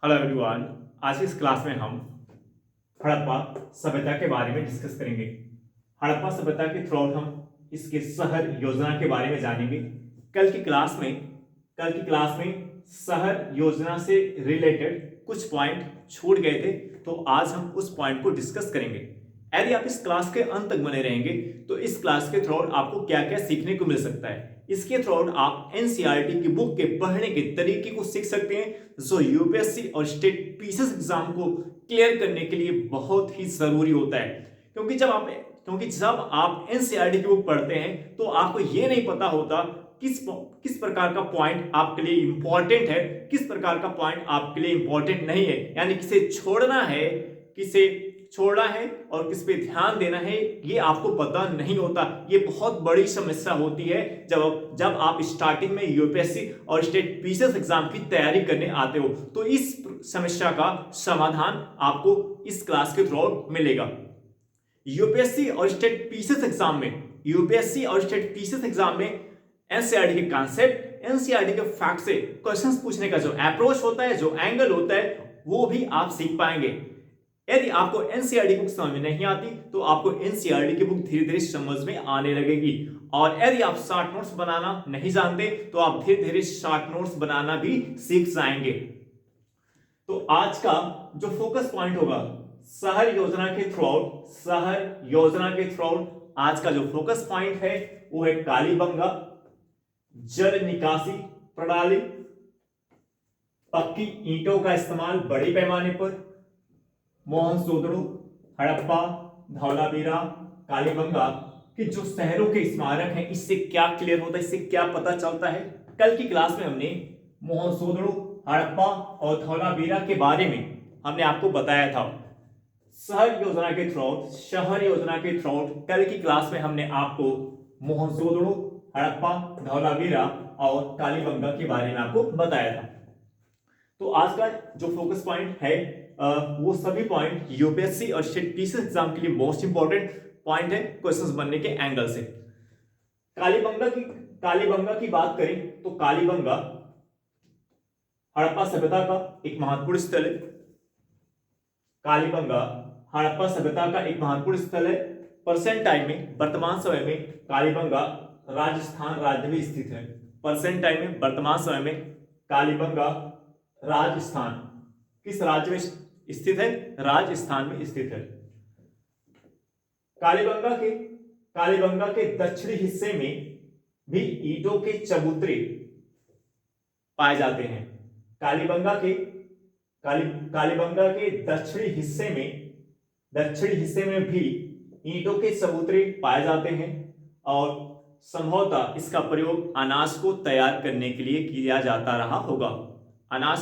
Hello everyone. आज की इस क्लास में हम हड़प्पा सभ्यता के बारे में डिस्कस करेंगे। हड़प्पा सभ्यता के थ्रू आउट हम इसके शहर योजना के बारे में जानेंगे। कल की क्लास में शहर योजना से रिलेटेड कुछ पॉइंट छूट गए थे, तो आज हम उस पॉइंट को डिस्कस करेंगे। यदि आप इस क्लास के अंत तक बने रहेंगे तो इस क्लास के थ्रू आउट आपको क्या क्या सीखने को मिल सकता है। इसके थ्रू आउट आप एनसीईआरटी की बुक के पढ़ने के तरीके को सीख सकते हैं, जो यूपीएससी और स्टेट पीसीएस एग्जाम को क्लियर करने के लिए बहुत ही जरूरी होता है। क्योंकि जब आप एनसीईआरटी की बुक पढ़ते हैं तो आपको यह नहीं पता होता किस प्रकार का पॉइंट आपके लिए इंपॉर्टेंट है, किस प्रकार का पॉइंट आपके लिए इंपॉर्टेंट नहीं है, यानी किसे छोड़ना है और किस पे ध्यान देना है, ये आपको पता नहीं होता। ये बहुत बड़ी समस्या होती है जब आप स्टार्टिंग में यूपीएससी और स्टेट पीसीएस एग्जाम की तैयारी करने आते हो। तो इस समस्या का समाधान आपको इस क्लास के थ्रू मिलेगा। यूपीएससी और स्टेट पीसीएस एग्जाम में एनसीईआरटी के कॉन्सेप्ट, एनसीईआरटी के फैक्ट से क्वेश्चंस पूछने का जो अप्रोच होता है, जो एंगल होता है, वो भी आप सीख पाएंगे। यदि आपको एनसीईआरटी बुक समझ में नहीं आती तो आपको एनसीईआरटी की बुक धीरे धीरे समझ में आने लगेगी। और यदि आप शॉर्ट नोट्स बनाना नहीं जानते तो आप धीरे धीरे शॉर्ट नोट्स बनाना भी सीख जाएंगे। तो आज का जो फोकस पॉइंट होगा शहर योजना के थ्रू आउट आज का जो फोकस पॉइंट है वो है कालीबंगा जल निकासी प्रणाली, पक्की ईंटों का इस्तेमाल बड़े पैमाने पर, मोहनजोदड़ो, हड़प्पा, धौलावीरा, कालीबंगा के जो शहरों के स्मारक हैं, इससे क्या क्लियर होता है, इससे क्या पता चलता है। कल की क्लास में हमने मोहनजोदड़ो, हड़प्पा और धौलावीरा के बारे में हमने आपको बताया था। शहर योजना के थ्रू आउट कल की क्लास में हमने आपको मोहनजोदड़ो, हड़प्पा, धौलावीरा और कालीबंगा के बारे में आपको बताया था। तो आज का जो फोकस पॉइंट है वो सभी पॉइंट यूपीएससी और स्टेट पीसीएस एग्जाम के लिए मोस्ट इंपॉर्टेंट पॉइंट है क्वेश्चंस बनने के एंगल से। कालीबंगा की बात करें तो कालीबंगा हड़प्पा सभ्यता का एक महत्वपूर्ण स्थल है। कालीबंगा हड़प्पा सभ्यता का एक महत्वपूर्ण स्थल है। प्रेजेंट टाइम में, वर्तमान समय में कालीबंगा राजस्थान राज्य में स्थित है। प्रेजेंट टाइम में, वर्तमान समय में कालीबंगा राजस्थान किस राज्य में स्थित है? राजस्थान में स्थित है। कालीबंगा के दक्षिणी हिस्से में भी ईंटों के चबूतरे पाए जाते हैं। कालीबंगा के दक्षिणी हिस्से में भी ईंटों के चबूतरे पाए जाते हैं और संभवतः इसका प्रयोग अनाज को तैयार करने के लिए किया जाता रहा होगा। अनाज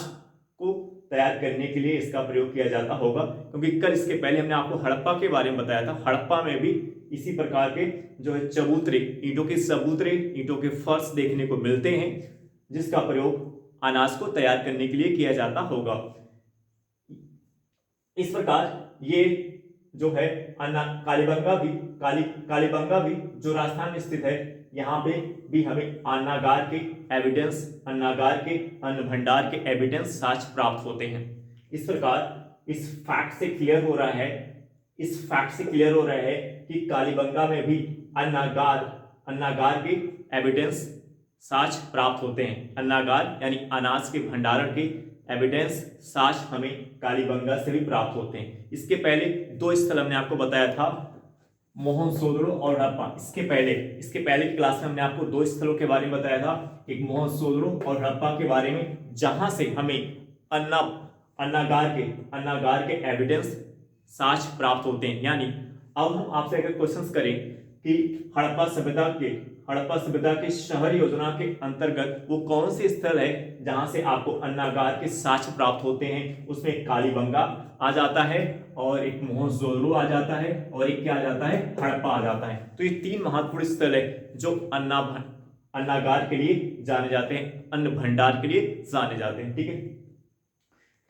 को तैयार करने के लिए इसका प्रयोग किया जाता होगा, क्योंकि कल इसके पहले हमने आपको हड़प्पा के बारे में बताया था। हड़प्पा में भी इसी प्रकार के जो है चबूतरे, ईंटों के चबूतरे, ईंटों के फर्श देखने को मिलते हैं, जिसका प्रयोग अनाज को तैयार करने के लिए किया जाता होगा। इस प्रकार ये जो है कालीबंगा भी जो राजस्थान में स्थित है, यहाँ पे भी हमें अन्नागार के अन्न भंडार के एविडेंस साक्ष्य प्राप्त होते हैं। इस प्रकार इस फैक्ट से क्लियर हो रहा है कि कालीबंगा में भी अन्नागार के एविडेंस साक्ष्य प्राप्त होते हैं। अन्नागार यानी अनाज के भंडारण के एविडेंस साक्ष्य हमें कालीबंगा से भी प्राप्त होते हैं। इसके पहले दो स्थल हमने आपको बताया था, मोहनजोदड़ो और हड़प्पा। इसके पहले की क्लास में हमने आपको दो स्थलों के बारे में बताया था, एक मोहनजोदड़ो और हड़प्पा के बारे में, जहां से हमें अन्नागार के एविडेंस साक्ष्य प्राप्त होते हैं। यानी अब हम आपसे अगर क्वेश्चंस करें कि हड़प्पा सभ्यता के शहर योजना के अंतर्गत वो कौन से स्थल है जहां से आपको अन्नागार के साक्ष्य प्राप्त होते हैं, उसमें कालीबंगा आ जाता है और एक मोहनजोदड़ो आ जाता है और एक क्या आ जाता है? हड़प्पा आ जाता है। तो ये तीन महत्वपूर्ण स्थल है जो अन्नागार के लिए जाने जाते हैं, अन्न भंडार के लिए जाने जाते हैं। ठीक है,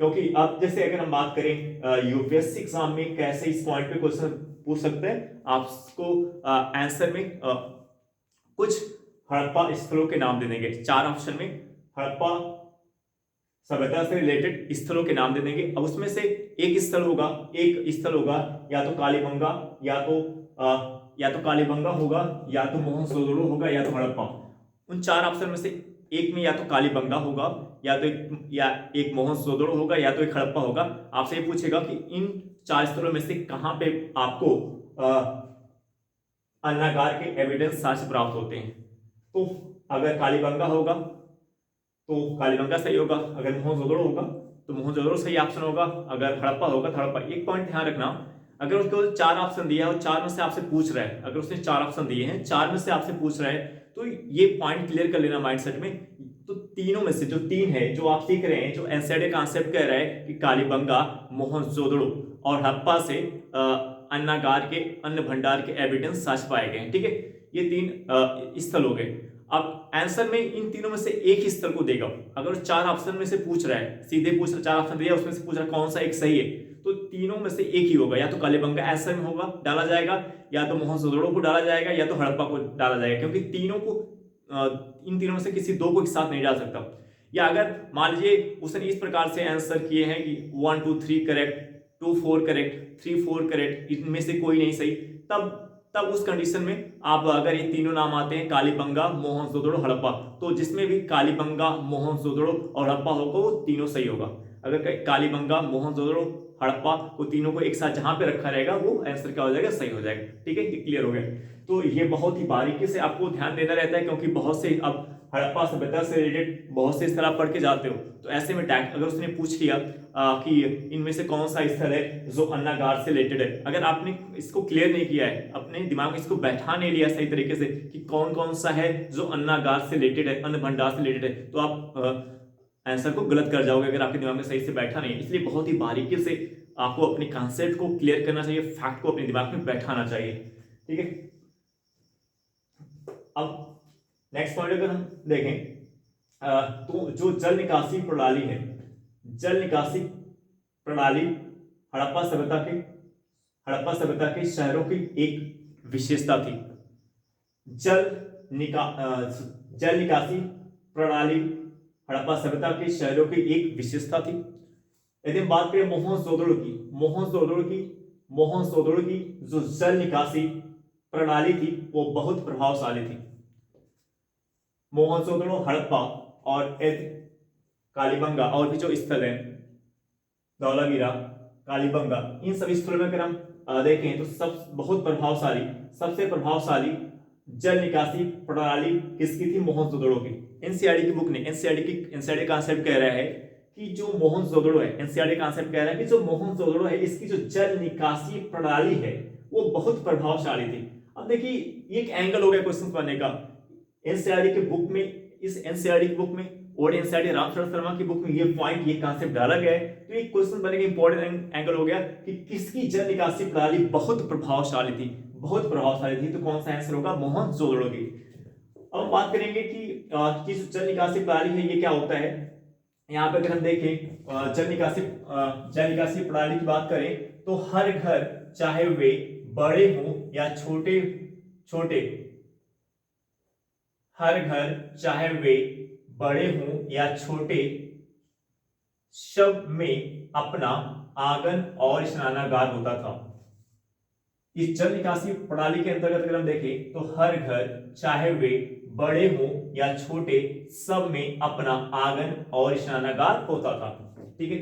क्योंकि अब जैसे अगर हम बात करें यूपीएससी एग्जाम में कैसे इस पॉइंट पे क्वेश्चन पूछ सकते हैं, आपको आंसर में कुछ हड़प्पा स्थलों के नाम दे देंगे। चार ऑप्शन में हड़प्पा सभ्यता से रिलेटेड स्थलों के नाम दे देंगे। अब उसमें से एक स्थल होगा या तो कालीबंगा, या तो कालीबंगा होगा, या तो मोहनजोदड़ो होगा, या तो हड़प्पा। उन 4 ऑप्शन में से एक में या तो कालीबंगा होगा, या एक मोहनजोदड़ो होगा, या तो एक हड़प्पा होगा। आपसे ये पूछेगा कि इन 4 स्थलों में से कहां पे आपको अन्नागार के एविडेंस साक्ष्य प्राप्त होते हैं। तो अगर कालीबंगा होगा तो कालीबंगा सही होगा, अगर मोहनजोदड़ो होगा तो मोहनजोदड़ो सही ऑप्शन होगा, अगर हड़प्पा होगा तो हड़प्पा। एक पॉइंट ध्यान रखना, अगर उसको 4 ऑप्शन दिया है और 4 में से आपसे पूछ रहा है, अगर उसने 4 ऑप्शन दिए हैं, 4 में से आपसे पूछ रहा है, तो ये पॉइंट क्लियर कर लेना माइंडसेट में। तो तीनों में से जो 3 है जो आप सीख रहे हैं, जो एनसीईआरटी कॉन्सेप्ट कह रहा है कि कालीबंगा, मोहनजोदड़ो और हड़प्पा से अन्नागार के अन्न भंडार के एविडेंस साक्ष्य पाए गए हैं। ठीक है, ये 3 स्थल हो गए। अब आंसर में इन तीनों में से एक ही स्थल को देगा। अगर 4 ऑप्शन में से पूछ रहा है, सीधे पूछ रहा, 4 ऑप्शन दिया उसमें से पूछ रहा है कौन सा एक सही है, तो तीनों में से एक ही होगा, या तो कालीबंगा आंसर में होगा डाला जाएगा, या तो मोहनजोदड़ो को डाला जाएगा, या तो हड़प्पा को डाला जाएगा, क्योंकि तीनों को इन तीनों में से किसी 2 को एक साथ नहीं डाल सकता। या अगर मान लीजिए उसने इस प्रकार से आंसर किए हैं कि 1 2 3 करेक्ट, 2 4 करेक्ट, 3 4 करेक्ट, इनमें से कोई नहीं सही, तब उस कंडीशन में आप अगर ये तीनों नाम आते हैं कालीबंगा, मोहनजोदड़ो, हड़प्पा, तो जिसमें भी कालीबंगा, मोहनजोदड़ो और हड़प्पा होगा वो तीनों सही होगा। अगर कालीबंगा, मोहनजोदड़ो, हड़प्पा को तीनों को एक साथ जहां पे रखा रहेगा वो आंसर क्या हो जाएगा, सही हो जाएगा। ठीक है, ये क्लियर हो गया। तो ये बहुत ही बारीकी से आपको ध्यान देना रहता है, क्योंकि बहुत से अब हड़प्पा सभ्यता से रिलेटेड बहुत से स्थल आप पढ़ के जाते हो, तो ऐसे में टैग अगर उसने पूछ लिया कि इनमें से कौन सा स्थल है जो अन्नागार से रिलेटेड है, अगर आपने इसको क्लियर नहीं किया है, अपने दिमाग में इसको बैठा नहीं लिया सही तरीके से कि कौन कौन सा है जो अन्नागार से रिलेटेड है, अन्न भंडार से रिलेटेड है, तो आप आंसर को गलत कर जाओगे अगर आपके दिमाग में सही से बैठा नहीं है। इसलिए बहुत ही बारीकी से आपको अपने कॉन्सेप्ट को क्लियर करना चाहिए, फैक्ट को अपने दिमाग में बैठाना चाहिए। ठीक है, अब नेक्स्ट पॉइंट अगर हम देखें तो जो जल निकासी प्रणाली है, जल निकासी प्रणाली हड़प्पा सभ्यता के शहरों की एक विशेषता थी। जल निकासी प्रणाली हड़प्पा सभ्यता के शहरों की एक विशेषता थी। यदि हम बात करें मोहनजोदड़ो की जो जल निकासी प्रणाली थी वो बहुत प्रभावशाली थी। मोहनजोदड़ो, हड़प्पा और कालीबंगा और भी जो स्थल है, धौलावीरा, कालीबंगा, इन सभी स्थलों में अगर हम देखें तो सबसे प्रभावशाली जल निकासी प्रणाली किसकी थी, मोहनजोदड़ो की। एनसीईआरटी की बुक ने एनसीईआरटी कॉन्सेप्ट कह रहा है कि जो मोहनजोदड़ो है, एनसीईआरटी कॉन्सेप्ट कह रहा है कि जो मोहनजोदड़ो है इसकी जो जल निकासी प्रणाली है वो बहुत प्रभावशाली थी। अब देखिए एक एंगल हो गया क्वेश्चन पढ़ने का। एनसीईआरटी की बुक में, इस एनसीईआरटी की बुक में और एनसीईआरटी रामशरण शर्मा की बुक में ये पॉइंट, ये कॉन्सेप्ट डाला गया है, तो एक क्वेश्चन बनेगा इंपॉर्टेंट एंगल हो गया कि किसकी जल निकासी प्रणाली बहुत प्रभावशाली थी, तो कौन सा आंसर होगा, मोहनजोदड़ो की। अब हम बात करेंगे कि जो जल निकासी प्रणाली है ये क्या होता है। यहाँ पे अगर हम देखें जल निकासी प्रणाली की बात करें तो हर घर, चाहे वे बड़े हों या छोटे, हर घर चाहे वे बड़े हों या छोटे, सब में अपना आंगन और स्नानागार होता था। इस जल निकासी प्रणाली के अंतर्गत अगर हम देखें तो हर घर, चाहे वे बड़े हों या छोटे, सब में अपना आंगन और स्नानागार होता था। ठीक है,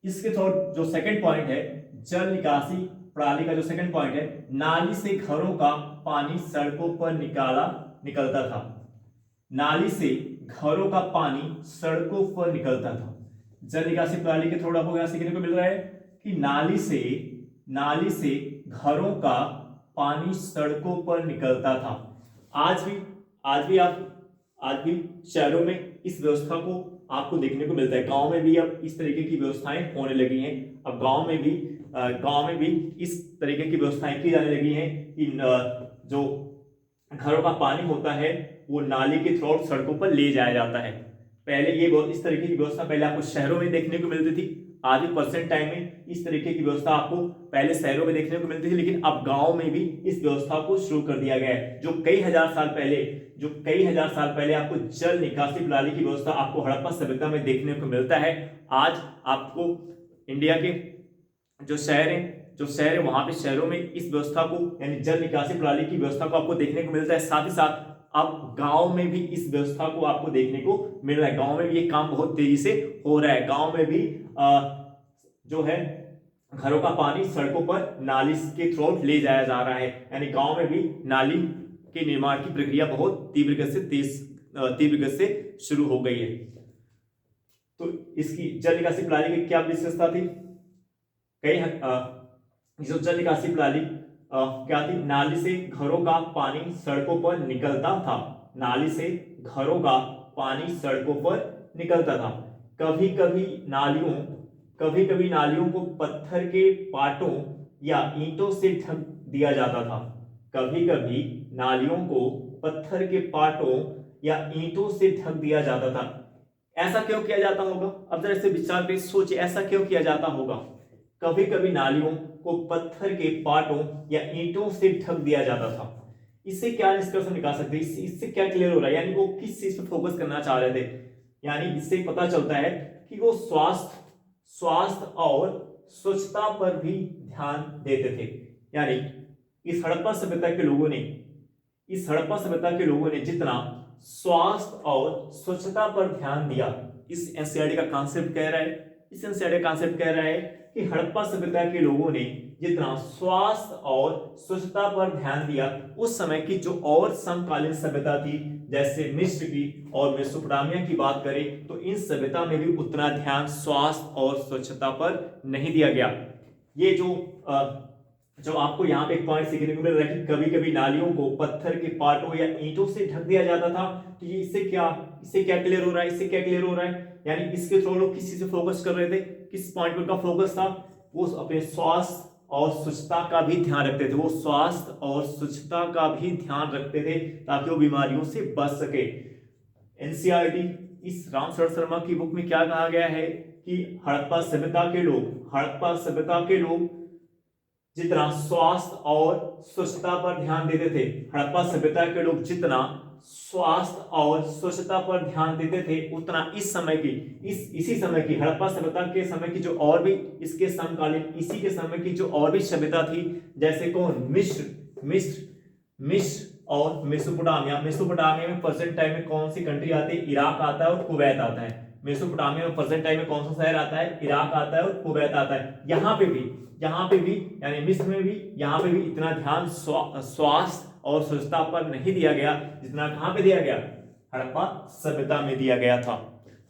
इसके थोड़ा जो सेकंड पॉइंट है, जल निकासी प्रणाली का जो सेकंड पॉइंट है, नाली से घरों का पानी सड़कों पर निकलता था। नाली से घरों का पानी सड़कों पर निकलता था। जल निकासी प्रणाली के थोड़ा आपको यहां सीखने को मिल रहा है कि नाली से घरों का पानी सड़कों पर निकलता था। आज भी शहरों में इस व्यवस्था को आपको देखने को मिलता है। गांव में भी अब इस तरीके की व्यवस्थाएं होने लगी हैं। अब गांव में भी इस तरीके की व्यवस्थाएं की जाने लगी हैं कि जो घरों का पानी होता है वो नाली के थ्रू सड़कों पर ले जाया जाता है। पहले ये इस तरीके की व्यवस्था पहले आपको शहरों में देखने को मिलती थी, आज भी प्रेजेंट टाइम में इस तरीके की व्यवस्था आपको पहले शहरों में देखने को मिलती थी, लेकिन अब गांव में भी इस व्यवस्था को शुरू कर दिया गया है। जो कई हजार साल पहले आपको जल निकासी प्रणाली की व्यवस्था आपको हड़प्पा सभ्यता में देखने को मिलता है, आज आपको इंडिया के जो शहर है वहां पे शहरों में इस व्यवस्था को यानी जल निकासी प्रणाली की व्यवस्था को आपको देखने को मिलता है। साथ ही साथ अब गांव में भी इस व्यवस्था को आपको देखने को मिल रहा है। गांव में भी ये काम बहुत तेजी से हो रहा है। गांव में भी जो है घरों का पानी सड़कों पर नाली के थ्रू ले जाया जा रहा है, यानी गांव में भी नाली के निर्माण की प्रक्रिया बहुत तीव्र गति से शुरू हो गई है। तो इसकी जल निकासी प्रणाली की क्या विशेषता थी? जो जल निकासी प्रणाली क्या थी? नाली से घरों का पानी सड़कों पर निकलता था। नाली से घरों का पानी सड़कों पर निकलता था। कभी कभी नालियों को पत्थर के पाटों या ईंटों से ढक दिया जाता था। कभी कभी नालियों को पत्थर के पाटों या ईंटों से ढक दिया जाता था। ऐसा क्यों किया जाता होगा? अब जरा इसे विचार करके सोचिए, ऐसा क्यों किया जाता होगा? कभी कभी नालियों को पत्थर के पाटों या ईंटों से ढक दिया जाता था। इससे क्या निष्कर्ष निकाल सकते हैं? इससे क्या क्लियर हो रहा है? यानी वो किस चीज पर फोकस करना चाह रहे थे? यानी इससे पता चलता है कि वो स्वास्थ्य और स्वच्छता पर भी ध्यान देते थे। यानी इस हड़प्पा सभ्यता के लोगों ने जितना स्वास्थ्य और स्वच्छता पर ध्यान दिया, इस एनसीईआरटी का कॉन्सेप्ट कह रहा है कि हड़प्पा सभ्यता के लोगों ने जितना स्वास्थ्य और स्वच्छता पर ध्यान दिया, उस समय की जो और समकालीन सभ्यता थी, जैसे मिस्र की और मेसोपोटामिया की बात करें, तो इन सभ्यता में भी उतना ध्यान स्वास्थ्य और स्वच्छता पर नहीं दिया गया। ये जो आपको यहाँ पे एक पॉइंट सीखने को मिल रहा है कि कभी कभी नालियों को पत्थर के पाटों या ईंटों से ढक दिया जाता था। तो ये इससे क्या क्लियर हो रहा है? यानी इसके थ्रू लोग किस चीज से फोकस कर रहे थे? किस पॉइंट पर उनका फोकस था? वो अपने स्वास्थ्य और स्वच्छता का भी ध्यान रखते थे, ताकि वो बीमारियों से बच सके। एनसीईआरटी इस राम शरण शर्मा की बुक में क्या कहा गया है कि हड़प्पा सभ्यता के लोग जितना स्वास्थ्य और स्वच्छता पर ध्यान देते थे, हड़प्पा सभ्यता के लोग जितना स्वास्थ्य और स्वच्छता पर ध्यान देते थे, उतना इसी समय की हड़प्पा सभ्यता के समय की जो और भी इसके समकालीन इसी के समय की जो और भी सभ्यता थी, जैसे कौन? मिस्र और मेसोपोटामिया में प्रेजेंट टाइम में कौन सी कंट्री आती है? इराक आता है और कुवैत आता है। मेसोपोटामिया में प्रेजेंट टाइम में कौन सा शहर आता है? इराक आता है और कुवैत आता है। यहाँ पे भी यानी मिस्र में भी यहाँ पे भी इतना ध्यान स्वास्थ्य और स्वच्छता पर नहीं दिया गया जितना कहाँ पे दिया गया? हड़प्पा सभ्यता में दिया गया था।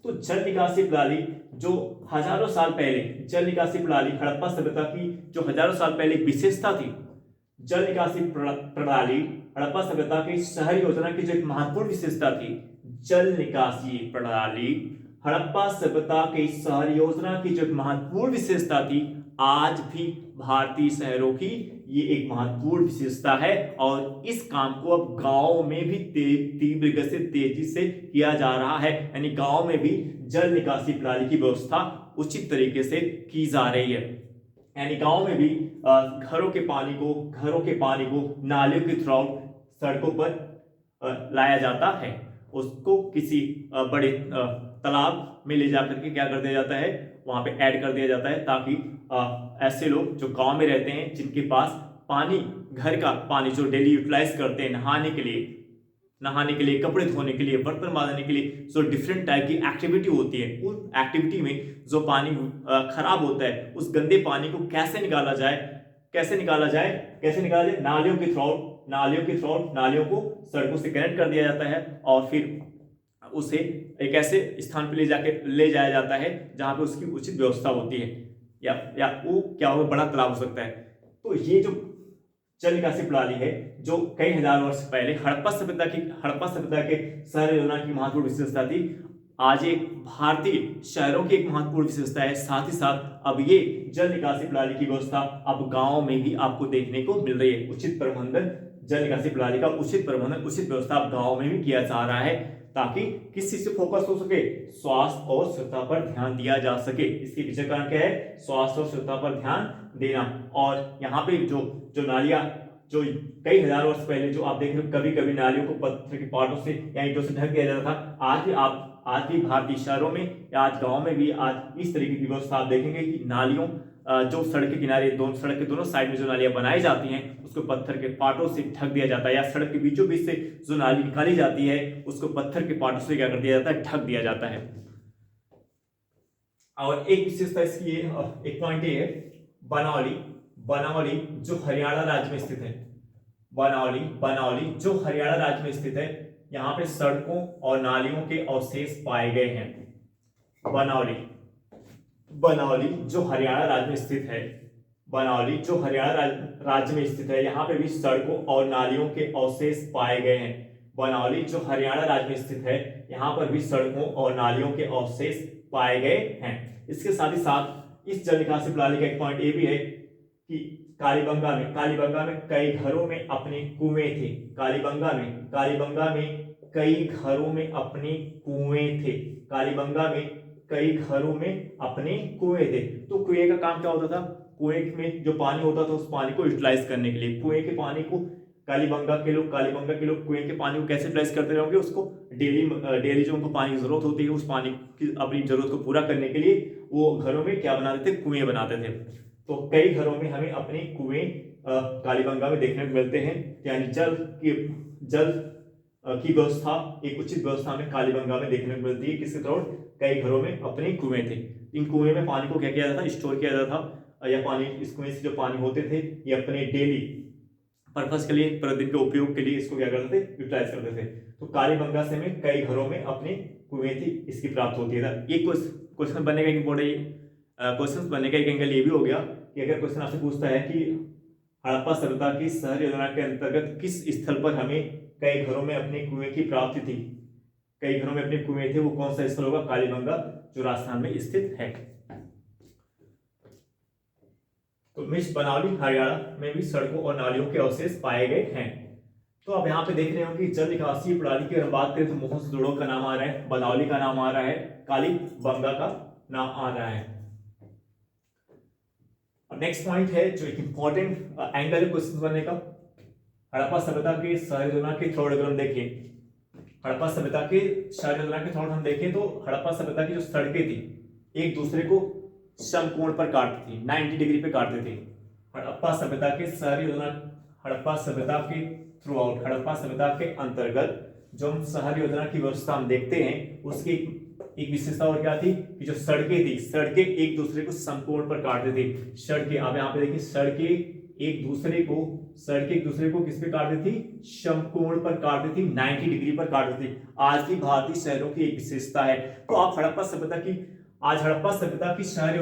तो जल निकासी प्रणाली जो हजारों साल पहले हड़प्पा सभ्यता की जो हजारों साल पहले विशेषता थी, जल निकासी प्रणाली हड़प्पा सभ्यता की शहर योजना की जो एक महत्वपूर्ण विशेषता थी, जल निकासी प्रणाली हड़प्पा सभ्यता की शहर योजना की जो एक महत्वपूर्ण विशेषता थी, आज भी भारतीय शहरों की ये एक महत्वपूर्ण विशेषता है। और इस काम को अब गांव में भी तीव्र गति से तेजी से किया जा रहा है, यानी गांव में भी जल निकासी प्रणाली की व्यवस्था उचित तरीके से की जा रही है। यानी गांव में भी घरों के पानी को नालियों के थ्रू सड़कों पर लाया जाता है, उसको किसी बड़े तालाब में ले जाकर के क्या कर दिया जाता है? वहां पे ऐड कर दिया जाता है, ताकि ऐसे लोग जो गांव में रहते हैं, जिनके पास पानी, घर का पानी जो डेली यूटिलाइज करते हैं नहाने के लिए, कपड़े धोने के लिए, बर्तन मांजने के लिए, जो डिफरेंट टाइप की एक्टिविटी होती है, उन एक्टिविटी में जो पानी खराब होता है, उस गंदे पानी को कैसे निकाला जाए? नालियों को सड़कों से कनेक्ट कर दिया जाता है और फिर उसे एक ऐसे स्थान पर ले जाया जाता है जहां पे उसकी उचित व्यवस्था होती है, या वो क्या हो, बड़ा तालाब हो सकता है। तो ये जो जल निकासी प्रणाली है, जो कई हजार वर्ष पहले हड़प्पा सभ्यता के शहर योजना की महत्वपूर्ण विशेषता थी, आज एक भारतीय शहरों की एक महत्वपूर्ण विशेषता है। साथ ही साथ अब ये जल निकासी प्रणाली की व्यवस्था अब गांव में भी आपको देखने को मिल रही है। जल निकासी प्रणाली का उचित व्यवस्था अब गांव में भी किया जा रहा है। ताकि किस चीज से फोकस हो सके, स्वास्थ्य और स्वच्छता पर ध्यान दिया जा सके। इसके पीछे कारण क्या है, स्वास्थ्य और स्वच्छता पर ध्यान देना। और यहाँ पे जो जो नालियां जो कई हजार वर्ष पहले जो आप देख रहे हो, कभी कभी नालियों को पत्थर के पाटों से या ईंटों से ढक दिया जाता था। आज भी भारतीय शहरों में या आज गांव में भी आज इस तरीके की व्यवस्था आप देखेंगे कि नालियों जो सड़क के किनारे सड़क के दोनों साइड में जो नालियां बनाई जाती हैं उसको पत्थर के पाटों से ढक दिया जाता है, या सड़क के बीचों बीच से जो नाली निकाली जाती है उसको पत्थर के पाटों से क्या कर दिया जाता है, ढक दिया जाता है। और एक विशेषता इसकी एक पॉइंट ये है, बनावली जो हरियाणा राज्य में स्थित है, बनावली जो हरियाणा राज्य में स्थित है, यहाँ पे सड़कों और नालियों के अवशेष पाए गए हैं। बनावली जो हरियाणा राज्य में स्थित है, बनावली जो हरियाणा राज्य में स्थित है, यहाँ पे भी सड़कों और नालियों के अवशेष पाए गए हैं। बनावली जो हरियाणा राज्य में स्थित है, यहाँ पर भी सड़कों और नालियों के अवशेष पाए गए हैं। इसके साथ ही साथ इस जल निकासी प्रणाली का एक पॉइंट ये भी है कि कालीबंगा में कई घरों में अपने कुएं थे। कालीबंगा में कई घरों में अपने कुएं थे। कालीबंगा में कई घरों में अपने कुएं थे। तो कुएं का काम क्या होता था, कुएं में जो पानी होता था उस पानी को यूटिलाइज करने के लिए, कुएं के पानी को कालीबंगा के लोग कुएं के पानी को कैसे यूटिलाइज करते रहेंगे, उसको डेली जो उनको पानी की जरूरत होती है उस पानी की अपनी जरूरत को पूरा करने के लिए वो घरों में क्या बनाते थे, कुएं बनाते थे। तो कई घरों में हमें अपने कुएं कालीबंगा में देखने को मिलते हैं, यानी जल की व्यवस्था एक उचित व्यवस्था में कालीबंगा में देखने को मिलती है। किसके तौर, कई घरों में अपने कुएं थे। इन कुएं में पानी को क्या किया जाता था, स्टोर किया जाता था, या पानी इस कुएं से जो पानी होते थे ये अपने डेली पर्पस के लिए, प्रतिदिन के उपयोग के लिए इसको क्या करते थे, यूटिलाइज करते थे। तो कालीबंगा से में कई घरों में अपने कुएं थी, इसकी प्राप्त होती है। एक क्वेश्चन बनने का एक एंगल ये भी हो गया कि अगर क्वेश्चन आपसे पूछता है कि हड़प्पा सभ्यता की शहर योजना के अंतर्गत किस स्थल पर हमें कई घरों में अपने कुएं की प्राप्ति थी, कई घरों में अपने कुएं थे, वो कौन सा स्थल होगा, कालीबंगा जो राजस्थान में स्थित है। तो मिस बनावली हरियाणा में भी सड़कों और नालियों के अवशेष पाए गए हैं। तो आप यहाँ पे देख रहे हो कि जल निकासी प्रणाली की अगर बात करें तो मोहन जोड़ों का नाम आ रहा है, बनावली का नाम आ रहा है, कालीबंगा का नाम आ रहा है। नेक्स्ट पॉइंट है जो एक इंपॉर्टेंट एंगल है क्वेश्चन बनने का, हड़प्पा सभ्यता के शहर योजना के थ्रोड अगर हम देखें, हड़प्पा सभ्यता के शहर योजना के थ्रोड हम देखें तो हड़प्पा सभ्यता की जो सड़कें थी एक दूसरे को समकोण पर काटती थी, 90 डिग्री पे काटते थे। हड़प्पा सभ्यता के शहर योजना, हड़प्पा सभ्यता के थ्रू आउट, हड़प्पा सभ्यता के अंतर्गत जो हम शहर योजना की व्यवस्था हम देखते हैं उसकी एक विशेषता और क्या थी कि जो सड़कें एक दूसरे को समकोण पर काटते थे। सड़कें, आप यहाँ पे देखिए, सड़कें एक दूसरे को किस पे काटती थी, समकोण पर काटती थी, 90 डिग्री पर काटती थी। आज भी भारतीय शहरों की एक विशेषता है। तो आप हड़प्पा सभ्यता की शहर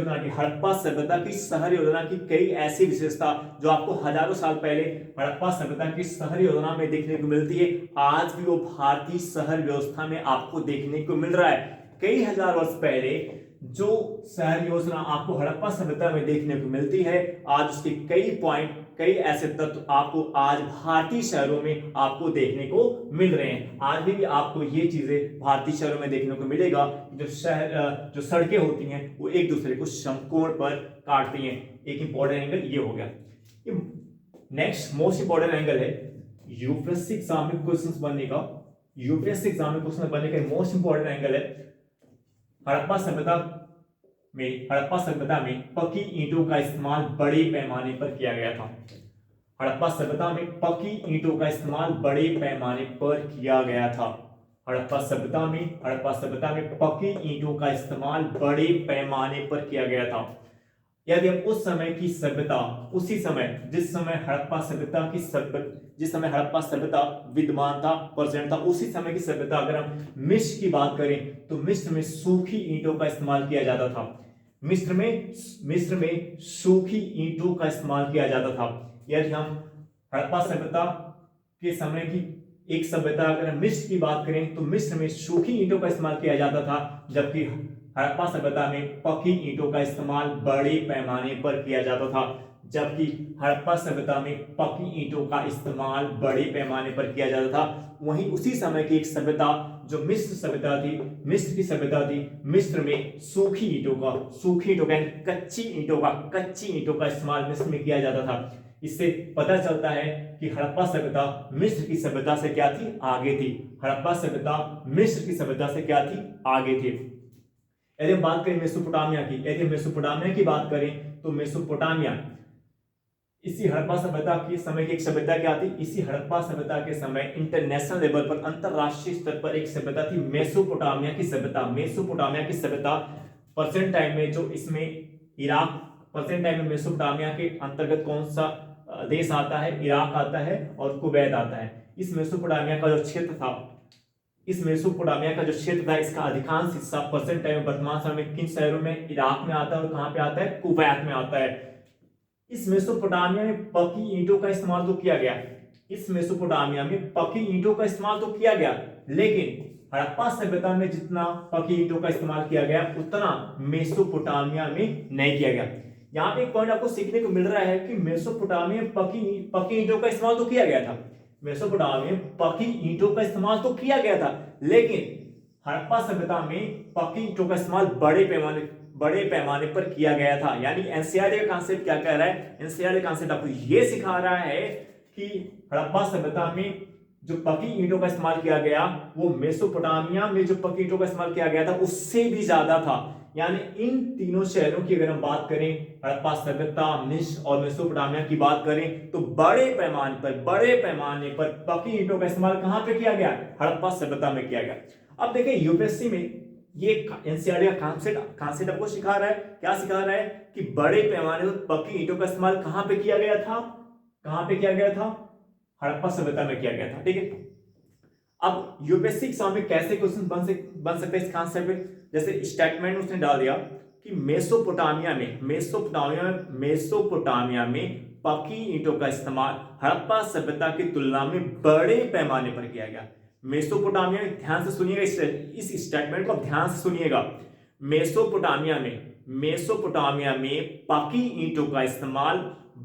योजना की कई ऐसी विशेषता जो आपको हजारों साल पहले हड़प्पा सभ्यता की शहर योजना में देखने को मिलती है, आज भी वो भारतीय शहर व्यवस्था में आपको देखने को मिल रहा है। कई हजार वर्ष पहले जो शहर योजना आपको हड़प्पा सभ्यता में देखने को मिलती है, आज उसके कई ऐसे तत्व आपको आज भारतीय शहरों में आपको देखने को मिल रहे हैं। आज भी आपको ये चीजें भारतीय शहरों में देखने को मिलेगा, जो सड़कें होती हैं वो एक दूसरे को समकोण पर काटती हैं। एक इंपॉर्टेंट एंगल ये हो गया। नेक्स्ट मोस्ट इंपॉर्टेंट एंगल है यूपीएससी एग्जाम में क्वेश्चन बनने का मोस्ट इंपॉर्टेंट एंगल है हड़प्पा सभ्यता में पक्की ईंटों का इस्तेमाल बड़े पैमाने पर किया गया था। हड़प्पा सभ्यता में पक्की ईंटों का इस्तेमाल बड़े पैमाने पर किया गया था। हड़प्पा सभ्यता में पक्की ईंटों का इस्तेमाल बड़े पैमाने पर किया गया था। यदि हम उस समय की सभ्यता, उसी समय जिस समय हड़प्पा सभ्यता विद्यमान था, प्रेजेंट था, उसी समय की सभ्यता अगर हम मिस्र की बात करें तो मिस्र में सूखी ईंटों का इस्तेमाल किया जाता था। मिस्र में सूखी ईंटों का इस्तेमाल किया जाता था। यदि हम हड़प्पा सभ्यता के समय की एक सभ्यता अगर हम मिस्र की बात करें तो मिस्र में सूखी ईंटों का इस्तेमाल किया जाता था, जबकि हड़प्पा सभ्यता में पक्की ईंटों का इस्तेमाल बड़े पैमाने पर किया जाता था। जबकि हड़प्पा सभ्यता में पकी ईंटों का इस्तेमाल बड़े पैमाने पर किया जाता था। वहीं उसी समय की एक सभ्यता जो मिस्र सभ्यता थी, मिस्र की सभ्यता थी, मिस्र में सूखी ईंटों का कच्ची ईंटों का इस्तेमाल मिस्र में किया जाता था। इससे पता चलता है कि हड़प्पा सभ्यता मिस्र की सभ्यता से क्या थी, आगे थी। हड़प्पा सभ्यता मिस्र की सभ्यता से क्या थी, आगे थी। यदि हम बात करें मेसोपोटामिया की बात करें तो मेसोपोटामिया इसी हड़प्पा सभ्यता की समय की एक सभ्यता क्या थी, इसी हड़प्पा सभ्यता के समय इंटरनेशनल लेवल पर, अंतरराष्ट्रीय स्तर पर एक सभ्यता थी मेसोपोटामिया की सभ्यता। प्रेजेंट टाइम में जो इसमें इराक, प्रेजेंट टाइम में मेसोपोटामिया के अंतर्गत कौन सा देश आता है, इराक आता है और कुवैत आता है। इस मेसोपोटामिया का जो क्षेत्र था, इसका अधिकांश हिस्सा प्रेजेंट टाइम में, वर्तमान समय में किन शहरों में, इराक में आता है और कहां पे आता है, कुवैत में आता है। इस मेसोपोटामिया में पकी ईंटों का इस्तेमाल तो किया गया, लेकिन हड़प्पा सभ्यता में जितना पकी ईंटों का इस्तेमाल किया गया उतना मेसोपोटामिया में नहीं किया गया। यहाँ पे एक पॉइंट आपको सीखने को मिल रहा है कि मेसोपोटामिया में पकी ईंटों का इस्तेमाल तो किया गया था, लेकिन हड़प्पा सभ्यता में पकी ईंटों का इस्तेमाल बड़े पैमाने पर किया गया था। यानी एनसीईआरटी का कांसेप्ट क्या कह रहा है, एनसीईआरटी कांसेप्ट आपको यह सिखा रहा है कि हड़प्पा सभ्यता में जो पकी ईंटों का इस्तेमाल किया गया वो मेसोपोटामिया में जो पकी ईंटों का इस्तेमाल किया गया था उससे भी ज्यादा था। यानी इन तीनों शहरों की अगर हम बात करें, हड़प्पा सभ्यता, मिस्र और मेसोपोटामिया की बात करें, तो बड़े पैमाने पर पकी ईंटों का इस्तेमाल कहां पे किया गया, हड़प्पा सभ्यता में किया गया। अब देखिए यूपीएससी में ये एनसीईआरटी का कांसेप्ट आपको सिखा रहा है, क्या सिखा रहा है कि बड़े पैमाने पर पकी ईंटों का इस्तेमाल कहां पे किया गया था, हड़प्पा सभ्यता में किया गया था। ठीक है, अब यूपीएससी एग्जाम में कैसे क्वेश्चन बन सकते हैं इस कांसेप्ट पे, जैसे स्टेटमेंट उसने डाल दिया कि मेसोपोटामिया में पकी ईंटों का इस्तेमाल हड़प्पा सभ्यता की तुलना में बड़े पैमाने पर किया गया। मेसोपोटामिया में, ध्यान से सुनिएगा, इस स्टेटमेंट को ध्यान से सुनिएगा, मेसोपोटामिया में पकी ईंटों का इस्तेमाल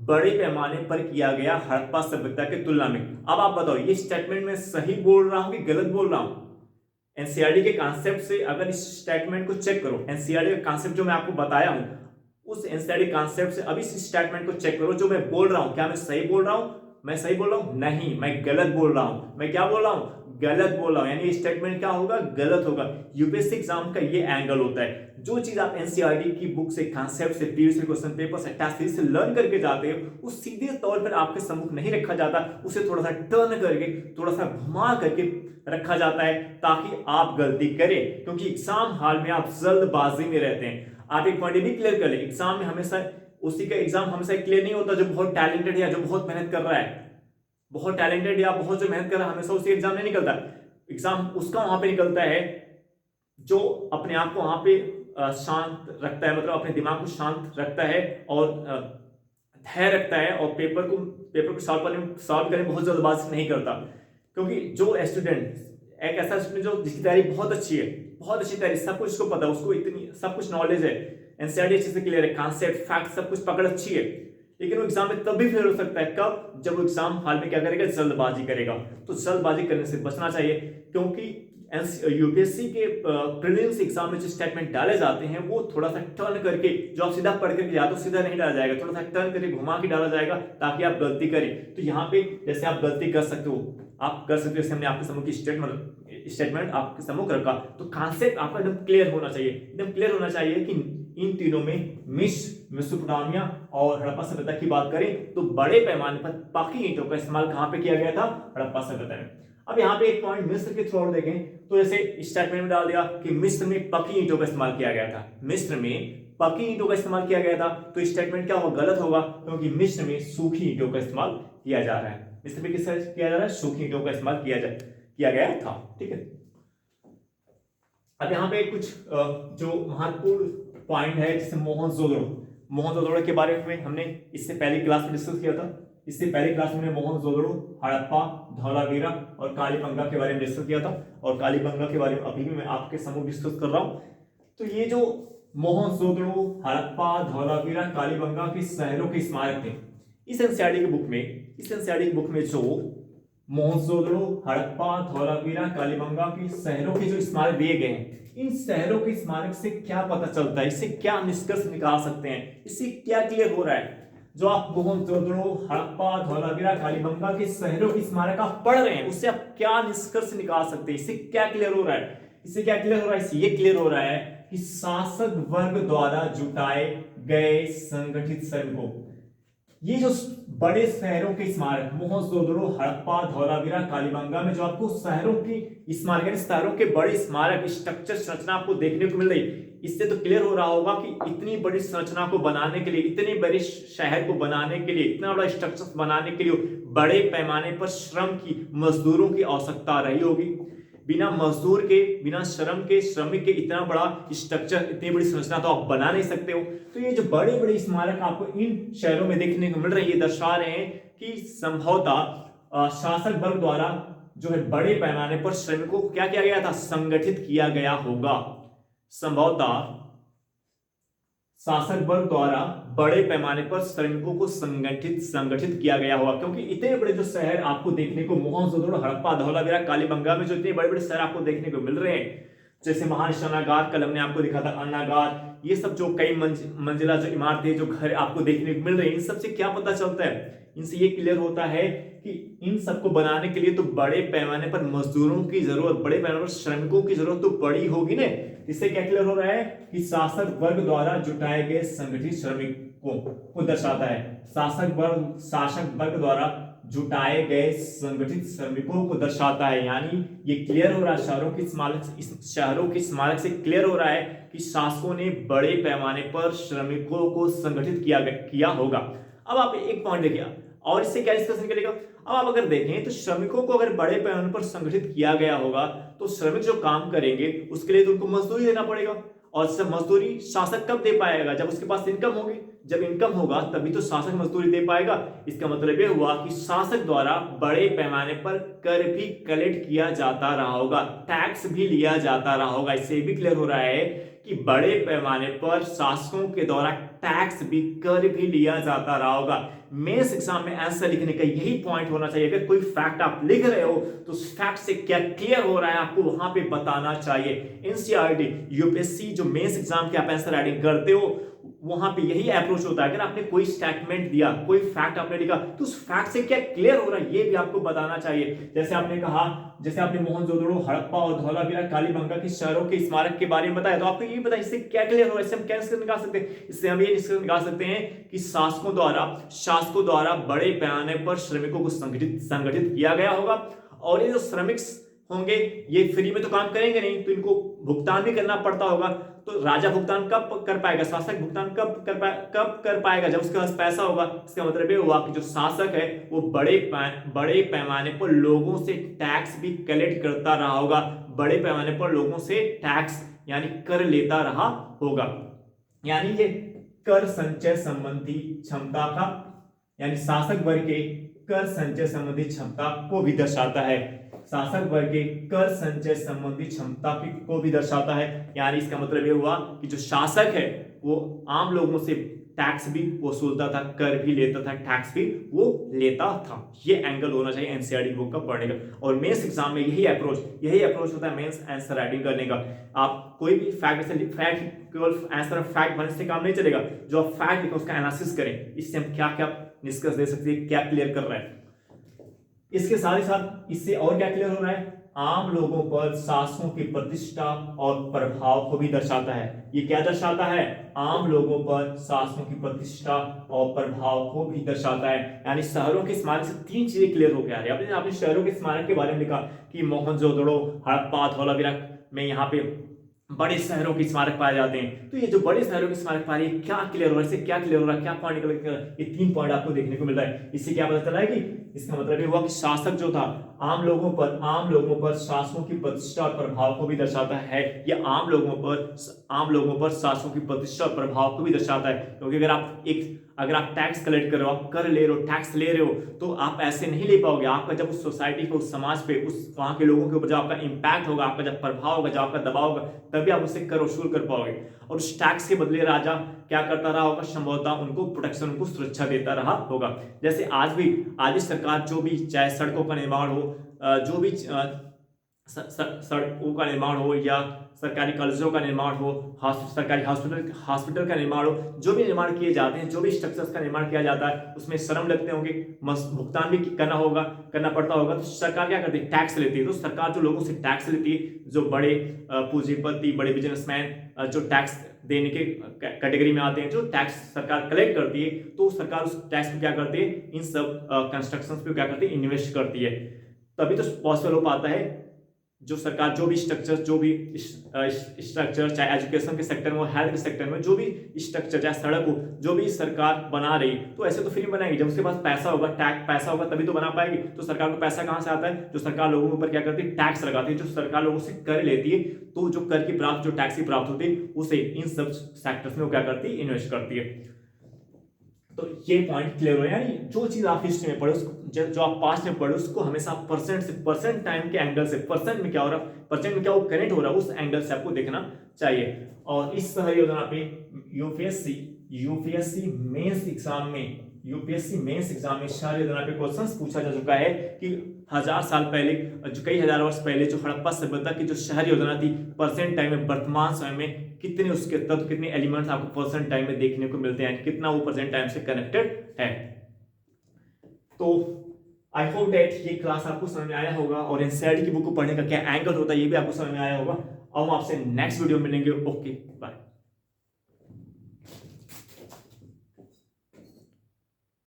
बड़े पैमाने पर किया गया हड़प्पा सभ्यता की तुलना में। अब आप बताओ ये स्टेटमेंट में सही बोल रहा हूं कि गलत बोल रहा हूं? एनसीईआरटी के कांसेप्ट से अगर इस स्टेटमेंट को चेक करो, एनसीईआरटी का कांसेप्ट जो मैं आपको बताया हूं उस एनसीईआरटी कांसेप्ट से अब इस स्टेटमेंट को चेक करो, जो मैं बोल रहा हूं क्या मैं सही बोल रहा हूं? नहीं, मैं गलत बोल रहा हूं। मैं क्या बोल रहा हूं? गलत बोल रहा हूं। यानी स्टेटमेंट क्या होगा? गलत होगा। यूपीएससी एग्जाम का ये एंगल होता है, जो चीज आप एनसीईआरटी की बुक से, कांसेप्ट से, प्रीवियस क्वेश्चन पेपर से, टेस्ट सीरीज से लर्न करके जाते हो, उस सीधे तौर पर आपके सम्मुख नहीं रखा जाता, उसे थोड़ा सा टर्न करके, थोड़ा सा घुमा करके रखा जाता है ताकि आप गलती करें, क्योंकि एग्जाम हॉल में आप जल्दबाजी में रहते हैं। आप एक पॉइंट भी क्लियर कर ले, एग्जाम में हमेशा उसी का एग्जाम हमेशा क्लियर नहीं होता जो बहुत टैलेंटेड या जो बहुत मेहनत कर रहा है, बहुत टैलेंटेड या बहुत जो मेहनत कर रहा है हमेशा उसी एग्जाम नहीं निकलता। एग्जाम उसका वहां पे निकलता है जो अपने आप को वहां पे शांत रखता है, मतलब अपने दिमाग को शांत रखता है और धैर्य रखता है और पेपर को सॉल्व करने में बहुत जल्दबाजी नहीं करता। क्योंकि जो स्टूडेंट, एक ऐसा स्टूडेंट जो जिसकी तैयारी बहुत अच्छी है, बहुत अच्छी तैयारी, सब कुछ उसको पता है, उसको इतनी सब कुछ नॉलेज है, एनसीईआरटी अच्छे से क्लियर है, कांसेप्ट, फैक्ट सब कुछ पकड़ अच्छी है, लेकिन वो एग्जाम में तब भी फेल हो सकता है। कब? जब वो एग्जाम हॉल में क्या करेगा? जल्दबाजी करेगा। तो जल्दबाजी करने से बचना चाहिए, क्योंकि यूपीएससी के प्रीलिम्स एग्जाम में जो स्टेटमेंट डाले जाते हैं वो थोड़ा सा टर्न करके, जो आप सीधा पढ़ करके या तो सीधा नहीं डाला जाएगा, थोड़ा सा टर्न करके घुमा के डाला जाएगा ताकि आप गलती करें। तो यहाँ पे जैसे आप गलती कर सकते हो, जैसे हमने आपके सम्मुख स्टेटमेंट आपके सम्मुख रखा, तो कांसेप्ट आपका एकदम क्लियर होना चाहिए कि इन तीनों में मेसोपोटामिया और हड़प्पा सभ्यता की बात करें तो बड़े पैमाने पर पकी ईंटों का इस्तेमाल कहां पे किया गया था? हड़प्पा सभ्यता में। अब यहाँ पे एक पॉइंट मिस्र के थ्रू देखें तो जैसे स्टेटमेंट में डाल दिया कि मिस्र में पकी ईंटों का इस्तेमाल किया गया था, मिस्र में पकी ईंटों का इस्तेमाल किया गया था, तो स्टेटमेंट क्या होगा? गलत होगा, क्योंकि मिस्र में सूखी ईंटों का इस्तेमाल किया जा रहा है। मिस्र में किस किया जा रहा है? सूखी ईंटों का इस्तेमाल किया गया था। ठीक है, अब यहाँ पे कुछ जो महत्वपूर्ण पॉइंट है, जैसे मोहनजोदड़ो के बारे में हमने इससे पहली क्लास में डिस्कस किया था। इससे पहले क्लास में मोहनजोदड़ो, हड़प्पा, धौलावीरा और कालीबंगा के बारे में डिस्कस किया था, और कालीबंगा के बारे में अभी भी मैं आपके सम्मुख डिस्कस कर रहा हूं। तो ये जो मोहनजोदड़ो, हड़प्पा, धौलावीरा, कालीबंगा के शहरों के स्मारक थे। इस एनसीईआरटी की बुक में जो मोहनजोदड़ो, हड़प्पा, धौलावीरा, कालीबंगा के शहरों के जो स्मारक दिए गए हैं, इन शहरों के स्मारक से क्या पता चलता है, इससे क्या निष्कर्ष निकाल सकते हैं, इससे क्या क्लियर हो रहा है? जो आप मोहनजोदड़ो, हड़प्पा, धौलावीरा, कालीबंगा के शहरों के स्मारक आप पढ़ रहे हैं, उससे आप क्या निष्कर्ष निकाल सकते हैं, इससे क्या क्लियर हो रहा है? इससे क्या क्लियर हो रहा है? इससे ये क्लियर हो रहा है कि शासक वर्ग द्वारा जुटाए गए संगठित श्रमिकों, ये जो बड़े शहरों के स्मारक मोहनजोदड़ो, हड़प्पा, धौलावीरा, कालीबंगा में जो आपको शहरों की स्मारक, शहरों के बड़े स्मारक स्ट्रक्चर संरचना आपको देखने को मिल रही, इससे तो क्लियर हो रहा होगा कि इतनी बड़ी संरचना को बनाने के लिए, इतने बड़े शहर को बनाने के लिए, इतना बड़ा स्ट्रक्चर बनाने के लिए बड़े पैमाने पर श्रम की, मजदूरों की आवश्यकता रही होगी। बिना मजदूर के, बिना श्रम के, श्रमिक के इतना बड़ा स्ट्रक्चर, इतनी बड़ी संरचना तो आप बना नहीं सकते हो। तो ये जो बड़े बड़े स्मारक आपको इन शहरों में देखने को मिल रहे हैं, ये दर्शा रहे हैं कि संभवतः शासक वर्ग द्वारा जो है बड़े पैमाने पर श्रमिकों को क्या किया गया था, संगठित किया गया होगा। संभवतः शासक वर्ग द्वारा बड़े पैमाने पर श्रमिकों को संगठित किया गया होगा, क्योंकि इतने बड़े जो शहर आपको देखने को मोहनजोदड़ो, हड़प्पा, धौलावीरा, कालीबंगा में जो इतने बड़े बड़े शहर आपको देखने को मिल रहे हैं, जैसे महानिशानागार, कल हमने आपको दिखा था अन्नागार, ये सब जो कई मंजिला जो इमारतें, जो घर आपको देखने को मिल रहे हैं, इन सब से क्या पता चलता है? इनसे ये क्लियर होता है कि इन सबको बनाने के लिए तो बड़े पैमाने पर मजदूरों की जरूरत, बड़े पैमाने पर श्रमिकों की जरूरत तो बड़ी होगी ना। इससे क्या क्लियर हो रहा है कि शासक वर्ग द्वारा जुटाए गए संगठित श्रमिकों को दर्शाता है। शासक वर्ग द्वारा जुटाए गए संगठित श्रमिकों को दर्शाता है, यानी ये क्लियर हो रहा है, शहरों के स्मारक से क्लियर हो रहा है कि शासकों ने बड़े पैमाने पर श्रमिकों को संगठित किया होगा। अब आप एक पॉइंट देखिए, और इससे क्या डिस्कशन करेगा। अब आप अगर देखें तो श्रमिकों को अगर बड़े पैमाने पर संगठित किया गया होगा तो श्रमिक जो काम करेंगे उसके लिए तो उनको मजदूरी देना पड़ेगा, और सब मजदूरी शासक कब दे पाएगा? जब उसके पास इनकम होगी। जब इनकम होगा तभी तो शासक मजदूरी दे पाएगा। इसका मतलब यह हुआ कि शासक द्वारा बड़े पैमाने पर कर भी कलेक्ट किया जाता रहा होगा, टैक्स भी लिया जाता रहा होगा। इससे भी क्लियर हो रहा है कि बड़े पैमाने पर शासकों के द्वारा टैक्स भी, कर भी लिया जाता रहा होगा। मेंस एग्जाम में आंसर लिखने का यही पॉइंट होना चाहिए। अगर कोई फैक्ट आप लिख रहे हो तो उस फैक्ट से क्या क्लियर हो रहा है आपको वहां पे बताना चाहिए। एनसीईआरटी, यूपीएससी जो मेंस एग्जाम के आप आंसर राइटिंग करते हो वहां पे यही अप्रोच होता है। अगर आपने कोई स्टेटमेंट दिया, कोई फैक्ट आपने लिखा तो उस फैक्ट से क्या क्लियर हो रहा है ये भी आपको बताना चाहिए। जैसे आपने कहा, जैसे आपने मोहनजोदड़ो, हड़प्पा और धौलावीरा, कालीबंगा के शहरों के स्मारक के बारे में बताया, तो आपको ये बताया इससे क्या क्लियर हो रहा है। इससे हम क्या निष्कर्ष निकाल सकते हैं? इससे हम ये निष्कर्ष निकाल सकते हैं कि शासकों द्वारा बड़े पैमाने पर श्रमिकों को संगठित किया गया होगा, और ये जो श्रमिक होंगे ये फ्री में तो काम करेंगे नहीं, तो इनको भुगतान भी करना पड़ता होगा। तो राजा भुगतान कब कर पाएगा, शासक भुगतान कब कर पाएगा? जब उसके पास पैसा होगा। इसका मतलब ये हुआ कि जो शासक है वो बड़े पैमाने पर लोगों से टैक्स भी कलेक्ट करता रहा होगा, बड़े पैमाने पर लोगों से टैक्स यानी कर लेता रहा होगा। यानी ये कर संचय संबंधी क्षमता का, यानी शासक वर्ग के कर संचय संबंधी क्षमता को भी दर्शाता है। शासक वर्ग के कर संचय संबंधी क्षमता को भी दर्शाता है। यानी इसका मतलब ये हुआ कि जो शासक है वो आम लोगों से टैक्स भी वसूलता था, कर भी लेता था, टैक्स भी वो लेता था। ये एंगल होना चाहिए एनसीईआरटी बुक का पढ़ने का। और मेंस एग्जाम में यही अप्रोच होता है मेंस आंसर राइटिंग करने का। आप कोई भी फैक्ट केवल आंसर फैक्ट भरने से काम नहीं चलेगा। जो आप फैक्ट लिखो उसका एनालिसिस करें, इससे हम क्या क्या निष्कर्ष दे सकते हैं, क्या क्लियर कर रहा है। इसके साथ ही साथ इससे और क्या क्लियर हो रहा है, आम लोगों पर शासकों की प्रतिष्ठा और प्रभाव को भी दर्शाता है। ये क्या दर्शाता है? आम लोगों पर शासकों की प्रतिष्ठा और प्रभाव को भी दर्शाता है। यानी शहरों के स्मारक से तीन चीजें क्लियर हो गया है। आपने शहरों के स्मारक के बारे में लिखा कि मोहनजोदड़ो, हड़प्पा, धौलावीरा में यहाँ पे बड़े शहरों के स्मारक पाए जाते हैं। तो ये जो बड़े शहरों के स्मारक पाए, ये क्या क्लियर हो रहा है, इससे क्या क्लियर हो रहा है, क्या पॉइंट निकल, ये तीन पॉइंट आपको देखने को मिल रहा है। इससे क्या पता चला है कि इसका मतलब ये हुआ कि शासक जो था आम लोगों पर शासकों की प्रतिष्ठा और प्रभाव को भी दर्शाता है। ये आम लोगों पर शासकों की प्रतिष्ठा और प्रभाव को भी दर्शाता है, क्योंकि अगर आप टैक्स कलेक्ट कर रहे हो, आप कर ले रहे हो, टैक्स ले रहे हो, तो आप ऐसे नहीं ले पाओगे। आपका जब उस सोसाइटी पे, उस समाज पे, उस वहां के लोगों के ऊपर जब आपका इंपैक्ट होगा, आपका जब प्रभाव होगा, जब आपका दबाव होगा, तभी आप उससे कर वसूल कर पाओगे। और उस टैक्स के बदले राजा क्या करता रहा होगा, संभवतः उनको प्रोटेक्शन, उनको सुरक्षा देता रहा होगा। जैसे आज भी सरकार जो भी, चाहे सड़कों का निर्माण हो, जो भी सड़कों का निर्माण हो, या सरकारी कॉलेजों का निर्माण हो, सरकारी हॉस्पिटल का निर्माण हो, जो भी निर्माण किए जाते हैं, जो भी स्ट्रक्चर्स का निर्माण किया जाता है, उसमें श्रम लगते होंगे, भुगतान भी करना पड़ता होगा। तो सरकार क्या करती है, टैक्स लेती है। तो सरकार जो लोगों से टैक्स लेती है, जो बड़े पूंजीपति, बड़े बिजनेसमैन जो टैक्स देने के कैटेगरी में आते हैं, जो टैक्स सरकार कलेक्ट करती है, तो सरकार उस टैक्स को क्या करती है, इन सब कंस्ट्रक्शंस पे क्या करती है, इन्वेस्ट करती है। तभी तो पॉसिबल हो पाता है, जो सरकार जो भी स्ट्रक्चर, चाहे एजुकेशन के सेक्टर में हो, हेल्थ के सेक्टर में, जो भी स्ट्रक्चर, चाहे सड़क हो, जो भी सरकार बना रही, तो ऐसे तो फ्री बनाएगी। जब उसके पास पैसा होगा, पैसा होगा, तभी तो बना पाएगी। तो सरकार को पैसा कहां से आता है, जो सरकार लोगों के ऊपर क्या करती है, टैक्स लगाती है। जो सरकार लोगों से कर लेती है, तो जो कर की प्राप्त, जो टैक्स की प्राप्त होती है, उसे इन सब सेक्टर्स में वो क्या करती है, इन्वेस्ट करती है। तो ये पॉइंट क्लियर हो, यानी जो चीज आप हिस्ट्री में पढ़े, जो आप पास्ट में पढ़े, उसको हमेशा परसेंट टाइम के एंगल से, परसेंट में क्या हो रहा है, परसेंट में क्या वो कनेक्ट हो रहा है, उस एंगल से आपको देखना चाहिए। और इस शहरी योजना पे यूपीएससी मेंस एग्जाम में शहरी योजना पे क्वेश्चंस पूछा जा चुका है कि कई हजार वर्ष पहले जो हड़प्पा सभ्यता की जो शहरी योजना थी, परसेंट टाइम में, वर्तमान समय में कितने उसके तत्व, कितने एलिमेंट्स आपको परसेंट टाइम में देखने को मिलते हैं, कितना वो परसेंट टाइम से कनेक्टेड है। तो आई होप दैट ये क्लास आपको समझ में आया होगा, और एनसीईआरटी की बुक को पढ़ने का क्या एंगल होता है, ये भी आपको समझ में आया होगा। और हम आपसे नेक्स्ट वीडियो में मिलेंगे। Okay, bye.